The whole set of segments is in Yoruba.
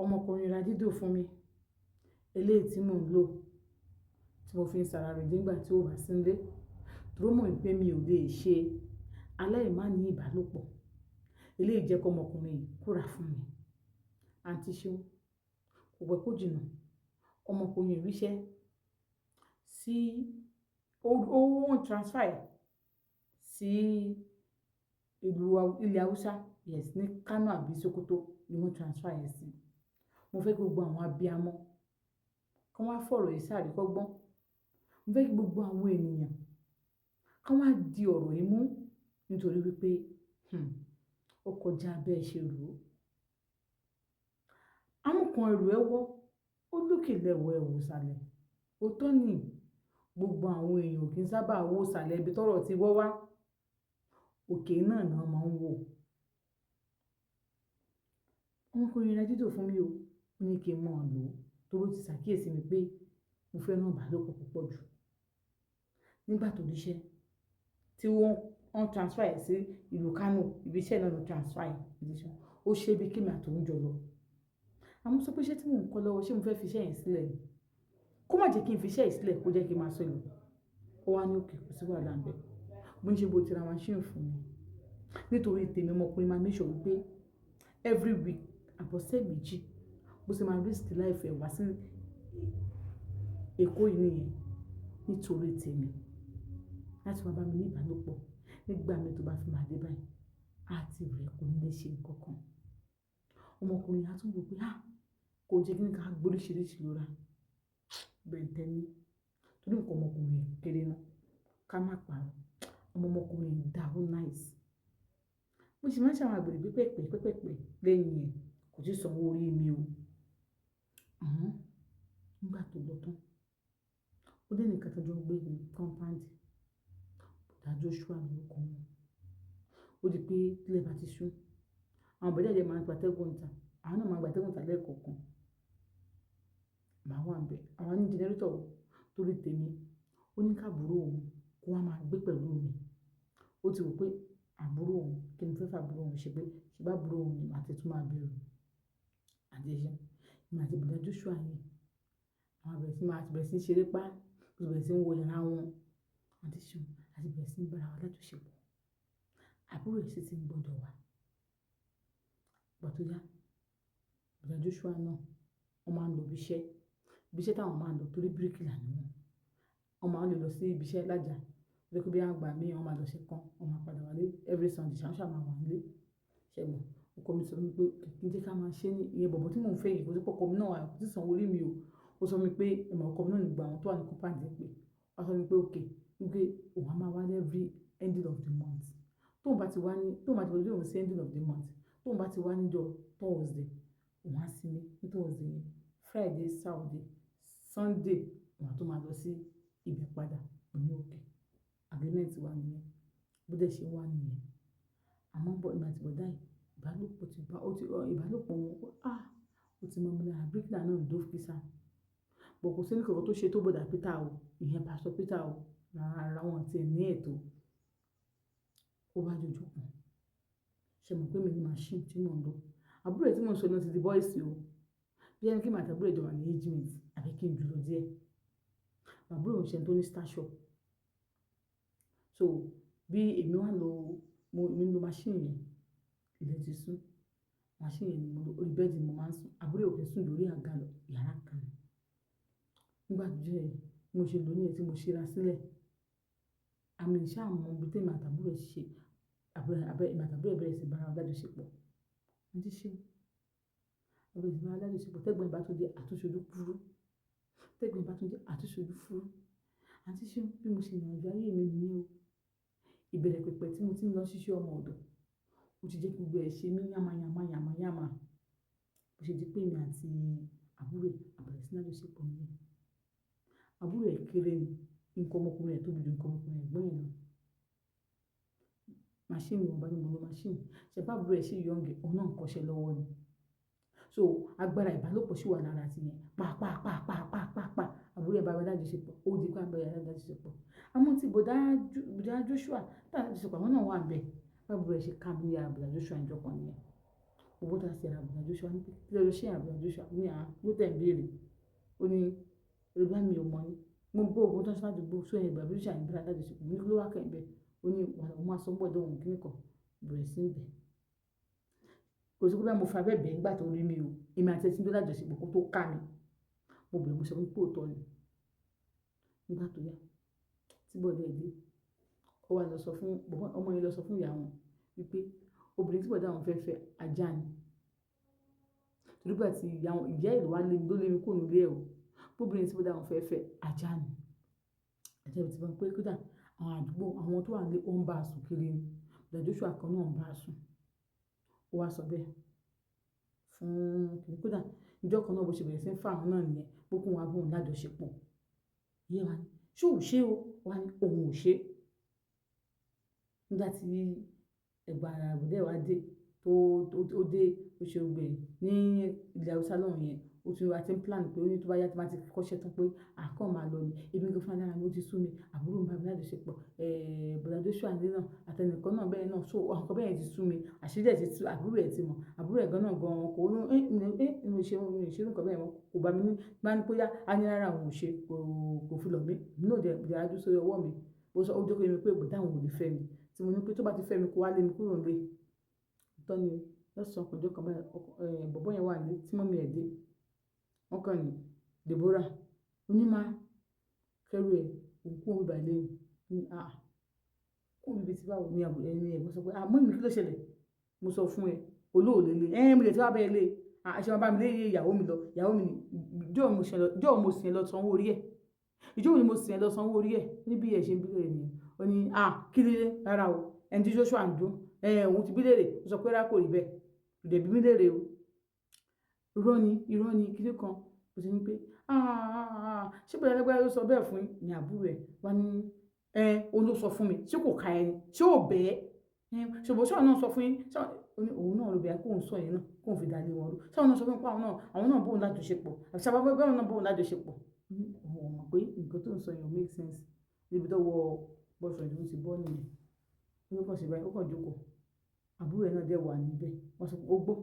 ọmọkùnrin ra dídò fún mi eléyìí tí mò ń lò tí mo fi ń ṣàràrò nígbà tí ó wà sí nílé torí mọ̀ pé mi ò lè ṣe aláìmáni ìbálòpọ̀ eléyìí jẹ́ kó ọmọkùnrin yìí kúrà fún mi àǹtí Ṣeun kò pẹ́ kó jìnnà ọmọkùnrin yìí ríṣẹ́ sí ó transfer sí ìlú ilẹ̀ Haúsá yes ní Kano àbí Sokoto ni wọ́n transfer yẹn sí mo fẹ́ kí gbogbo àwọn abiyamọ kán wá fọ̀rọ̀ yìí ṣàríkọ́gbọ́n mo fẹ́ kí gbogbo àwọn ènìyàn kán wá di ọ̀rọ̀ yìí mú nítorí wípé ó kọjá bẹ́ẹ̀ ṣe rò ó àwọn kan ẹrù ẹ wọ́ ó lókè lẹ́wọ̀ ẹ̀ wò sàlẹ̀ òótọ́ ni gbogbo àwọn èèyàn kì í sábà wò sàlẹ̀ ibi tọ́rọ̀ ti wọ́ wá òkè náà náà máa ń wò ọmọkùnrin ra dídò fún mi ó ní kí n mọ̀ ọ́ lò ó torí ó ti ṣàkíyèsí mi pé mo fẹ́ràn ìbálòpọ̀ púpọ̀ jù nígbà tó ríṣẹ́ tí wọ́n transfer ẹ̀ sí ìlú Kano ibi iṣẹ́ náà ló transfer ẹ̀ ó ṣe bí kí mi àtòun jọ lọ àmọ́ sọ pé iṣẹ́ tí mò ń kọ́ lọ́wọ́ ṣé mo fẹ́ fi iṣẹ́ yẹn sílẹ̀ ni kó má jẹ́ kí n fi iṣẹ́ yìí sílẹ̀ kó jẹ́ kí n máa sọ ìlú ó wá ní òkè kò sí wàhálà ń bẹ bó ń ṣe bó ti ra machine fún mi nítorí tèmi ọmọkùnrin máa make sure wípé every week àbọ̀sẹ̀ méjì bó ṣe máa risk life ẹ̀ wá sí Èkó yìí nìyẹn nítorí tèmi láti máa bá mi ní ìbálòpọ̀ nígbà mi tó bá fi máa dé báyìí àti rẹ̀ kò ní lè ṣe nǹkan kan ọmọkùnrin á tún wò pé kò jẹ́ kí ní ká gbóríṣiríṣi lóra bẹ̀ntẹ́ ní torí nǹkan ọmọkùnrin kéré náà ká má parọ́ ọmọkùnrin dá ó nice mo sì máa ń ṣàwọn àgbèrè pẹ́pẹ́pẹ́ lẹ́yìn ẹ̀ kò tí sanwó orí mi o àmọ́ nígbà tó lọ tán ó dé nìkan tó jọ ń gbé ní compound bọ̀dá Joshua lórúkọ wọn ó di pé tílẹ̀ bá ti ṣú àwọn bọ̀dá ẹ̀jẹ̀ máa ń gbatẹ́gùn ta àwọn náà máa gbatẹ́gùn ta lẹ́ẹ̀kọ̀ọ̀kan màá wà ń bẹ̀ àwọn ní jẹnẹrétọ̀ torí tèmi ó ní káàbúrò òun kó wá máa gbé pẹ̀lú mi ó ti rò pé àbúrò òun kí n fẹ́ fàbúrò òun ṣe pé ṣe bá àbúrò òun ni màá ti tún máa bẹ̀rù àdéṣe ìmọ̀ àti bọ̀dá Joshua yẹn àwọn bẹ̀rẹ̀ sí ń ṣeré pa ó bẹ̀rẹ̀ sí ń wo yàrá wọn àdéṣe àti bẹ̀rẹ̀ sí ń bára wa lájọṣepọ̀ àbúrò yìí sì ti ń gbọ́dọ̀ wá gbà tó yá bọ̀dá Joshua náà wọ́n máa ń lọ ibi iṣẹ́ táwọn máa ń lọ torí bíríkìlà ni wọ́n máa ń lọ sí ibi iṣẹ́ lájà lókè bí àgbà míì wọ́n máa lọ ṣe kan wọ́n máa padà wálé every Sunday ṣàǹṣà máa wà nílé ṣẹ́gun ọkọ mi sọ mi pé kí n jẹ́ ká máa ṣe ní ìyẹn bọ̀bọ̀ tí mò ń fẹ́ yìí kò sí pọ̀kọ mi náà wà kò sí sanwó orí mi o ó sọ mi pé ẹ̀mọ̀ ọkọ mi náà nígbà àwọn tó wà ní compound pé wọ́n sọ mi pé okay wípé òun á máa wá every ending of the month tóun bá ti wá lórí òun sí ending of the month tóun bá ti wá níjọ́ Thursday òun á sinmi ní Thursday yẹn Friday Saturday Sunday òun á tó máa lọ sí ibẹ̀ padà òní òkè agreement wà nìyẹn bó dẹ̀ ṣe wà nìyẹn àmọ́ bọ̀ ìgbà tí bọ̀dá yìí ìbálòpọ̀ wọn ó ti mọ mi lára bíríkìlà náà dó fisa bọ̀ kò sí ní kankan tó ṣe tó bọ̀dà Peter o ìyẹn pásítọ̀ Peter o rárá wọn ti ní ètò ó bá jòjò kan ṣe mọ̀ pé mi ní machine tí mò ń lò àbúrò ẹ̀ tí mò ń sọ náà ti di bọ́ìsì o bí ẹni kí màtí àbúrò ìjọba ní age mate àbí kí n jùlọ díẹ̀ àbúrò òun ṣe tó ní station so bí èmi wà èmi ń lo machine yẹn ilẹ̀ ti sún machine yẹn ni mo lò orí bẹ́ẹ̀dì mo máa ń sùn àbúrò òkè sùn lórí àga lọ yàrá kan nígbà tó jẹ́ mo ṣe lò ní ẹ̀ tí mo ṣe ra sílẹ̀ àmì ìṣá àwọn ibi tí èmi àtàbúrò ṣe èmi àtàbúrò bẹ̀rẹ̀ sí bára wa lájọṣepọ̀ wọ́n ti ṣe ọ̀rọ̀ ìbára lájọṣepọ̀ tẹ́gbọ̀n ìbá tó jẹ́ àtúnṣojú fúrú àti ṣe bí mo ṣe ìrìnàjò ayé mi nìyẹn o ìbẹ̀rẹ̀ pẹ̀pẹ̀ tí mo ti ń lọ ṣiṣẹ́ ọmọ ọ̀dọ̀ ó ti jẹ́ gbogbo ẹ̀ ṣe mí yàmà bó ṣe di pé èmi àti àbúrò àbẹ̀rẹ̀ sí lájọṣepọ̀ nìyẹn àbúrò ẹ̀ kéré ni nǹkan ọmọkùnrin ẹ̀ tóbi ju nǹkan ọmọkùnrin ẹ̀gbọ́n ẹ̀ lọ machine wọn bá ní mo lo machine ṣe bá àbúrò ẹ̀ ṣì yọ̀ǹgẹ̀ òun náà ń kọ́ṣẹ́ lọ́wọ́ ni so agbára ìbálòpọ̀ ṣì wà lára ti yẹn pàápàá àbúrò ẹ̀ bá wa lájọṣepọ̀ ó di pé àbẹ̀rẹ̀ lájọṣepọ̀ àmọ́ tí bọ̀dá Joshua tá lájọṣepọ̀ àwọn náà wà bẹ́ẹ̀ bábúrò ẹ̀ ṣe ká mi yára bọ̀dá Joshua ìjọkan nìyẹn owó tá a ṣe àbùdá Joshua ní pé kí ló ṣe àbùdá Joshua ní ló tẹ̀ ń béèrè ó ní yorùbá mi ò mọ̀ ní mo gbọ́ ogun tó ń ṣáájú gbó sóyè ìgbà bí Joshua ń bẹ̀rẹ̀ alájọṣepọ̀ ní kí ló wá kẹ́ ń bẹ̀ ó ní wàá máa sọ gbọ́dọ̀ òun kí nìkan bẹ̀rẹ̀ sí ń bẹ̀ kò sí pé mo fa bẹ́ẹ̀ bẹ́ẹ̀ nígbà tó rí mi o èmi àti ẹtí ń bẹ̀rẹ̀ àjọṣepọ̀ kó tó ká mi mo bẹ̀rẹ̀ mo sọ pé òótọ́ ni nígbà tó yá tí bọ́dẹ̀ dé ó wá lọ sọ fún ọmọ yẹn lọ sọ fún ìyá wọn wípé obìnrin tí bọ̀dá wọn fẹ́ fẹ́ ajá ni nígbà tí ìyá ìlú wa ló lé mi kó nílé ẹ̀ o obìnrin tí bọ̀dá wọn fẹ́ fẹ́ ajá ni ajá ìbí tí wọ́n pé kódà àwọn àdúgbò àwọn tó wà ní ó ń bá a sùn kiri ni bọ̀dá Joshua kan náà ń bá a sùn ó wá sọ bẹ́ẹ̀ fún kódà ìjọ kan náà bó ṣe bẹ̀rẹ̀ sí ń fa àwọn náà nìyẹn gbogbo wọn abóhùn lájọṣepọ̀ yé wa ni ṣé ò ṣe o wa ni òun ò ṣe nígbà tí ẹgbà àbùdá wa dé tó dé oṣù ògbè ní ilẹ̀ haúsá lọ́hùn yẹn ó ti wá ti ń plan pé ó ní tó bá yá tó bá ti kọ́ṣẹ́ tán pé àkọ́ máa lọ ni ebi nǹkan fún alára mi ó ti sú mi àbúrò mi bá mi lájọṣepọ̀ bọ̀dá Joshua ní náà àtẹnìkan náà bẹ́ẹ̀ náà so àwọn kan bẹ́ẹ̀ ti sú mi àṣírí ẹ̀ ti tú àbúrò ẹ̀ ti mọ̀ àbúrò ẹ̀ gan náà gan kò ní mo ṣe nǹkan bẹ́ẹ̀ mọ́ kò bá mi ní máa ń bóyá á ní rárá òun ò ṣe kò fi lọ̀ mí nínú òde ìdájú sórí ọwọ́ mi ó jókòó mi pé bọ̀dá òun ò lè fẹ́ mi tí mo ní pé tó bá ti fẹ́ mi kó wá lé mi kúrò nílé tọ́ni lọ́sàn-án ọjọ́ kan báyìí bọ̀bọ́ yẹn wà ní tí mọ́mí ẹ̀ dé wọ́n kàn ní Deborah onímọ̀ kẹrù ẹ̀ òkú omi bàlẹ́ ní kó mi bí ti báwo ní ẹni ẹ̀gbọ́n sọ pé mọ́ mi kí ló ṣẹlẹ̀ mo sọ fún ẹ olóòlé lé mo lè tí wàá bẹ́ẹ̀ lé àṣẹ wọn bá mi lé ìyàwó mi lọ ìyàwó mi ní ìjọ́ mo sì ń lọ sanwó orí ẹ̀ ìjọ́ ni mo sì ń lọ sanwó orí ẹ̀ níbi ẹ̀ ṣe ń bí lè nìyẹn ó ní kí lè rárá o ẹni tí Joshua ń dún òun ti bí léèrè ó sọ pé rárá kò rí bẹ́ẹ̀ ìdè bí mi léèrè o irọ́ ni kílé kan kò sí ní pé ṣé bẹ̀rẹ̀ lẹ́gbẹ̀ẹ́ ló sọ bẹ́ẹ̀ fún ní àbúrò ẹ̀ wá ní òun ló sọ fún mi ṣé kò ka ẹni ṣé ò bẹ́ẹ̀ ṣùgbọ́n ṣé àwọn náà sọ fún yín òun náà ló bẹ̀rẹ̀ kóun sọ yẹn náà kóun fi dálé wọn rú ṣé àwọn náà sọ fún mi pé àwọn náà bóun lájọṣepọ̀ àti sábà bẹ́ẹ̀ náà bóun lájọṣepọ̀ òun mọ̀ pé nǹkan tó ń sọ yẹn make sense níbi tó wọ boyfriend ló ti bọ́ nìyẹn ó kàn ṣe báyìí ó kàn jókòó àbúrò ẹ̀ náà dẹ̀ wà níbẹ̀ wọ́n sọ pé ó gbọ́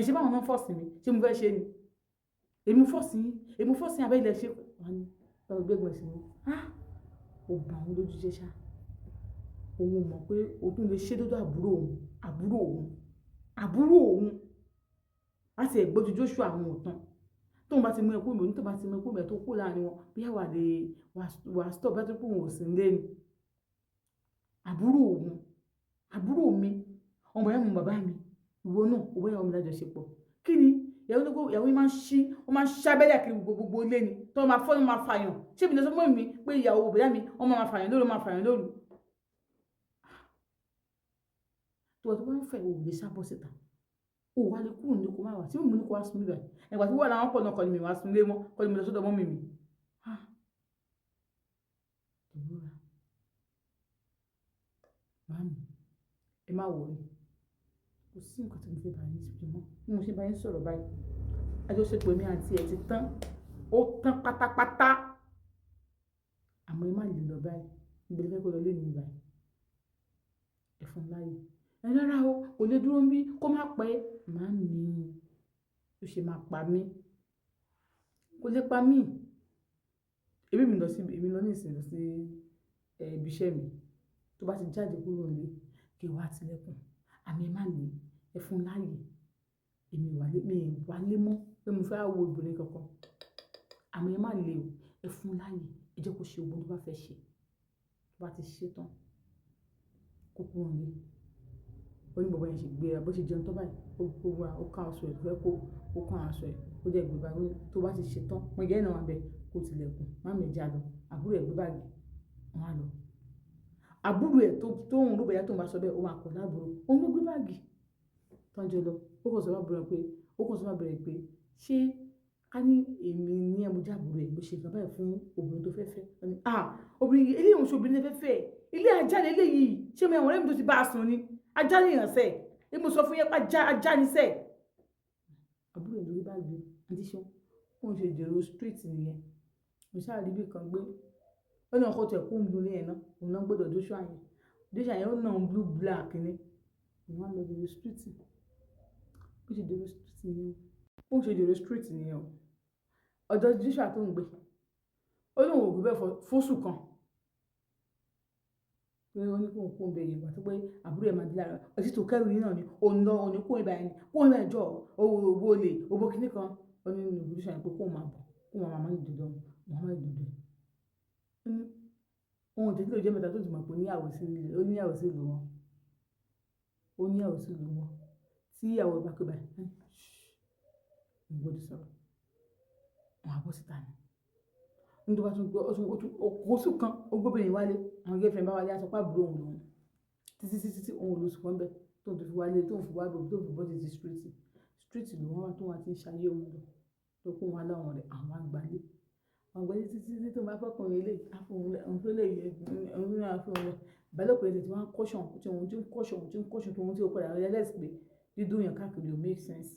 ṣe báwọn náà fọ́ọ̀sì mi ṣé mo fẹ́ ṣe ni èmi fọ́ọ̀sì abẹ́ ilẹ̀ ṣe wà ní ọ̀rọ̀ gbẹ́gbẹ́ sí mi ó bá òun lójú jẹ́ ṣá òun mọ̀ pé o tún lè ṣe dọ́dọ̀ àbúrò òun láti ẹ̀gbọ́jú Joshua àwọn òtán tóun bá ti mú ẹkú mi onítọ̀ bá ti mú ẹkú mi tó kú láàrin wọn bí wà stop bá tó kú òun ò sí nílé ni àbúrò mi ọmọ ẹ̀ mú bàbá mi ìwọ náà owó ìyàwó mi lájọṣepọ̀ kí ni ìyàwó mi máa ń ṣábẹ́lẹ̀ kiri gbogbo ilé ni tó máa fọ́ ní máa fàyàn ṣé ibi lọ́sọ́ mọ́ mi pé ìyàwó bòyá mi ọmọ máa fàyàn lóru tó bá ń fẹ́ òun lè sábọ́ síta ó wà lè kúrò ní kó má wà tí mo ní kó wá sùn níbẹ̀ ẹ̀gbà tí wọ́n làwọn pọ̀ náà kọ́ ni mi wá sùn lé mọ́ kọ́ ni mi lọ sọ́dọ̀ mọ́ mi ìbúra màmí ẹ má wọlé kò sí nǹkan tí mo fẹ́ bá yín sí mọ́ bí mo ṣe bá yín sọ̀rọ̀ báyìí àjọṣepọ̀ mi àti ẹ̀ ti tán ó tán pátápátá àmọ́ ẹ má lè lọ báyìí ìgbèlè fẹ́ kó lọ lé mi báyìí ẹ fún láyè ẹ rárá o kò lè dúró bí kó má pẹ́ máa ń mi ó ṣe máa pa mí kò lè pa mí èmi lọ ní ìsìn lọ sí ibi iṣẹ́ mi tó bá ti jáde kúrò nílé kí wá tilẹ̀kùn àmì ẹ má lè ẹ fún láyè èmi wà lé mọ́ pé mo fẹ́ wo obìnrin kankan àmì ẹ má lè o ẹ fún láyè ẹ jẹ́ kó ṣe ogun tó bá fẹ́ ṣe tó bá ti ṣe tán kó kúrò nílé ó ní bàbá yẹn ṣe gbéra bó ṣe jẹun tó báyìí ó ká aṣọ ẹ̀ fẹ́ kó ká aṣọ ẹ̀ ó jẹ́ gbé báyìí tó bá ti ṣe tán mo jẹ́ ìnáwó abẹ kó tilẹ̀kùn má mẹ́jà lọ àbúrò ẹ̀ gbé báàgì wọn á lọ àbúrò ẹ̀ tó ń rúbẹ̀yà tó ń bá sọ bẹ́ẹ̀ ó máa kọ̀ láàbúrò òun ló gbé báàgì tọ́jú lọ ó kàn sọ bá bẹ̀rẹ̀ pé ṣé ká ní èmi ní ẹmújà àbúrò ẹ̀ bó ṣe nǹkan báyìí fún obìnrin tó fẹ́ obìnrin eléyìí òun ṣe obìnrin tó fẹ́ ilé ajá ni eléyìí ṣé mo ẹ̀wọ̀n lẹ́mi tó ti bá a sùn ni ajá ní ìrànṣẹ́ ẹ mo sọ fún yẹn pé ajá ní sẹ́ẹ̀ àbúrò ẹ̀ lórí báàgì àdíṣọ́ òun ṣe dèrò street nìyẹn mo ṣáà rí bí kan gbé ó náà kó tẹ̀ kó ń lu ní ẹ̀ náà òun náà gbọ́dọ̀ Joshua yẹn ó náà blue black ni òun á lọ dèrò street bó ṣe dèrò street nìyẹn bó ṣe dèrò street nìyẹn ọ̀dọ̀ Joshua tó ń gbé ó lóun ò gbé bẹ́ẹ̀ fóṣù kan pé ó ní kóun kó ń bẹ yẹn wá tó pé àbúrò ẹ̀ máa di lára ọtí tó kẹ́rù yìí náà ni òun lọ òun kó ibà ẹni kó ibà ẹjọ́ owó olè owó kíní kan ó ní nínú Joshua yẹn pé kóun máa bọ̀ kóun máa máa dùdú máa dùdú ohun ìtẹ́jú ló jẹ́ mẹ́ta tó ti mọ̀ pé ó níyàwó sí ìlú wọn ó níyàwó sí ìlú wọn tí ìyàwó bá pé báyìí gbọ́dọ̀ sọ̀rọ̀ wọn àbọ̀ síta ni nítorí wàá tún gbọ́ oṣù kan ogóbìnrin wálé àwọn gẹ́fẹ̀ bá wálé aṣọ pàbùrò òun lòun títí òun lóṣù kan bẹ́ẹ̀ tó ń fi wálé tó ń fi wábẹ̀ tó ń fi bọ́dì sí street ló wọ́n wá tó wá ti ń ṣayé òun lọ tó kó wọn láwọn rẹ̀ àwọn àgbálẹ̀ títí tó máa fọkùnrin ilé àfọwọ́lẹ̀ òun tó lè yẹ òun ní àfọwọ́lẹ̀ ìbálòpọ̀ ètò tí wọ́n kọ́ṣọ̀n tí òun ti ń kọ́ṣọ̀n tó òun tí ó padà realize pé dídùn yàn káàkiri ò make sense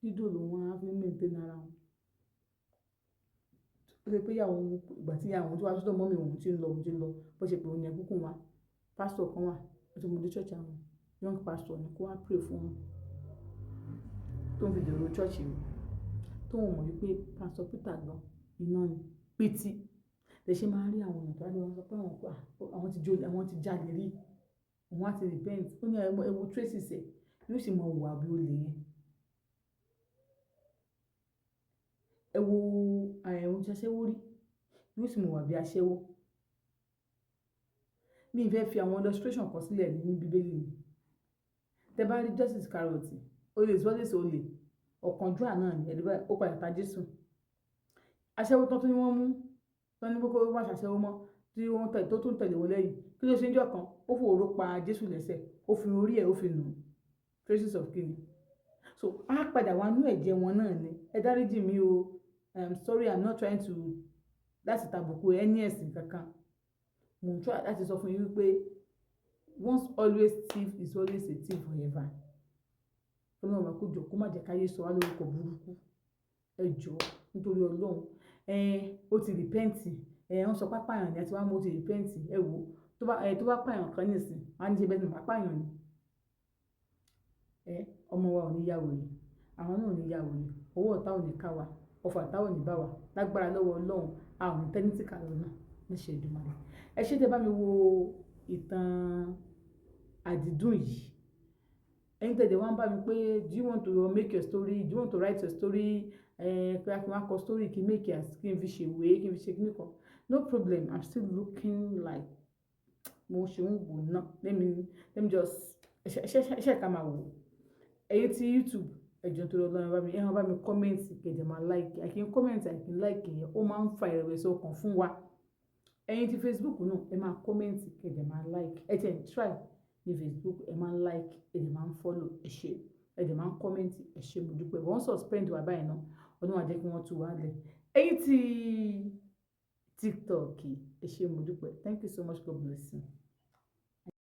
dídùn ló wọn á fi maintain ara wọn ó ṣe pé ìyàwó ìgbà tí ìyàwó tó wá sọ́dọ̀ mọ́mì òun ti ń lọ bó ṣe pé òun yẹn kúkú wá pásítọ̀ kan wà ó ti mú dé church àwọn young pastor ni kó wá pray fún wọn tó ń fi dèrò church mi tó ń mọ̀ wípé pásítọ̀ Peter gan iná ni pétí lè ṣe máa rí àwọn èèyàn tó wá ní wọn sọ pé àwọn ti jalè rí òun á ti repent ó ní ẹwu tracy sẹ yóò sì mọ òwà bí ó lè yẹn ẹwu àyẹ̀wò tí aṣẹ́wó rí yóò sì mọ òwà bí aṣẹ́wó mi ì fẹ́ fi àwọn illustration kan sílẹ̀ ní bíbélì mi tẹ bá rí Judas Iscariot olè sọ́lẹ̀sì olè ọ̀kánjúà náà ni ẹ̀dí báyìí ó padà ta Jésù aṣẹ́wó tán tó ní wọ́n mú tán ní kókó má ṣàṣẹ́wó mọ́ tí wọ́n tẹ̀ tó tún tẹ̀lé wọn lẹ́yìn kí ló ṣe ń jọ kan ó fòró pa Jésù lẹ́sẹ̀ ó fi orí ẹ̀ ó fi nù traces of kidney so á padà wá nú ẹ̀jẹ̀ wọn náà ni ẹ dáríjì mí o I'm sorry I'm not trying to láti tàbùkù ẹni ẹ̀sìn kankan mo ń try láti sọ fún yín wípé once always thief is always a thief forever ọlọ́run máa kó jọ kó má jẹ́ káyé sọ wá lórúkọ burúkú ẹ jọ nítorí ọlọ́run ó ti rìpẹ́ǹtì wọ́n sọ pápáyàn ni àti wọ́n mú ó ti rìpẹ́ǹtì ẹ wò tó bá pààyàn kan nísìn wọ́n á ní ṣe bẹ́ẹ̀ ní pápáyàn ni ọmọ wa ò ní yá wòye àwọn náà ò ní yá wòye owó ọ̀tá ò ní ká wa ọfà ọ̀tá ò ní bá wa lágbára lọ́wọ́ ọlọ́run a ò ní tẹ́nítì kàlọ́ náà níṣẹ́ Èdùmàrè ẹ ṣé tẹ́ bá mi wo ìtàn àdídùn yìí ẹ̀yin tẹ̀lé wá ń bá mi pé do you want to make your story do you want to write your story pé a kì máa kọ story kì í make it kí n fi ṣe ìwé kí n fi ṣe kíní kan no problem I'm still looking like mo ṣe ń wò náà let me just ṣe ká máa wò ẹ̀yin tí YouTube ẹ̀jọ̀ tó lọ lọ́wọ́ bá mi ẹ̀hàn bá mi comment kẹ̀dẹ̀ máa like àkín comment àkín like yẹn ó máa ń fa ìrẹ̀wẹ̀sì ọkàn fún wa ẹ̀yin tí Facebook náà ẹ máa comment kẹ̀dẹ̀ máa like ẹ tẹ̀ try ní Facebook ẹ máa ń like ẹ dẹ̀ máa ń follow ẹ ṣé ẹ dẹ̀ máa ń comment ẹ ṣé mo dúpẹ́ wọ́n suspend wà báyìí náà ọdún wa jẹ́ kí wọ́n tú wá lẹ̀ ẹ̀yin tí TikTok ẹ ṣé mo dúpẹ́ thank you so much God bless you.